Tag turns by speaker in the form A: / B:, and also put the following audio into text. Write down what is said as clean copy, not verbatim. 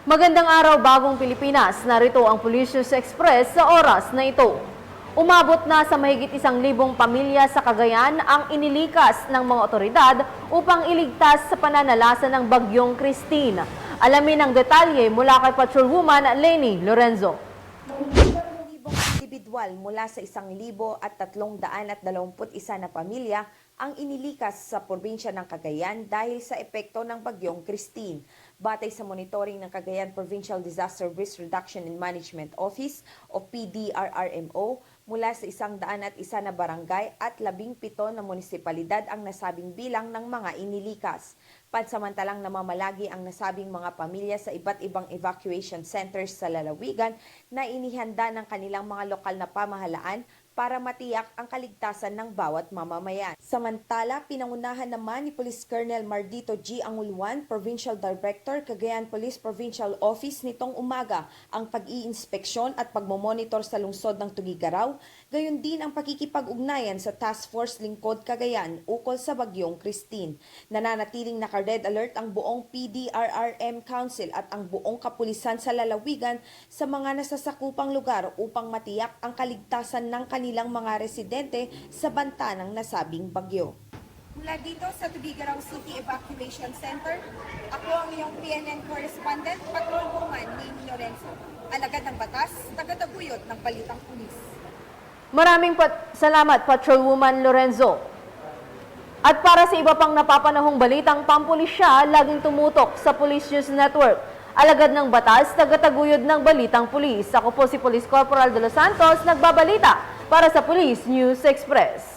A: Magandang araw, Bagong Pilipinas. Narito ang Police News Express sa oras na ito. Umabot na sa mahigit 1,000 pamilya sa Cagayan ang inilikas ng mga otoridad upang iligtas sa pananalasa ng bagyong Christine. Alamin ang detalye mula kay Patrolwoman Leni Lorenzo.
B: Individual mula sa 1,321 na pamilya ang inilikas sa probinsya ng Cagayan dahil sa epekto ng bagyong Christine. Batay sa monitoring ng Cagayan Provincial Disaster Risk Reduction and Management Office o PDRRMO, mula sa 101 na barangay at 17 na munisipalidad ang nasabing bilang ng mga inilikas. Pansamantalang namamalagi ang nasabing mga pamilya sa iba't ibang evacuation centers sa lalawigan na inihanda ng kanilang mga lokal na pamahalaan para matiyak ang kaligtasan ng bawat mamamayan. Samantala, pinangunahan naman ni Police Colonel Mardito G. Angulwan, Provincial Director, Cagayan Police Provincial Office nitong umaga ang pag-iinspeksyon at pagmomonitor sa lungsod ng Tugigaraw, gayon din ang pakikipag-ugnayan sa Task Force Lingkod Cagayan ukol sa bagyong Christine. Nananatiling naka-red alert ang buong PDRRM Council at ang buong kapulisan sa lalawigan sa mga nasasakupang lugar upang matiyak ang kaligtasan ng kanilang mga residente sa banta ng nasabing bagyo.
C: Mula dito sa Tugigaraw City Evacuation Center, ako ang iyong PNN correspondent, Patrolwoman Leni Lorenzo. Alagad ng batas, tagataguyod ng balitang pulis.
A: Maraming salamat, Patrolwoman Lorenzo. At para sa iba pang napapanahong balitang pampulisya, laging tumutok sa Police News Network. Alagad ng batas, tagataguyod ng balitang pulis. Ako po si Police Corporal de los Santos, nagbabalita para sa Police News Express.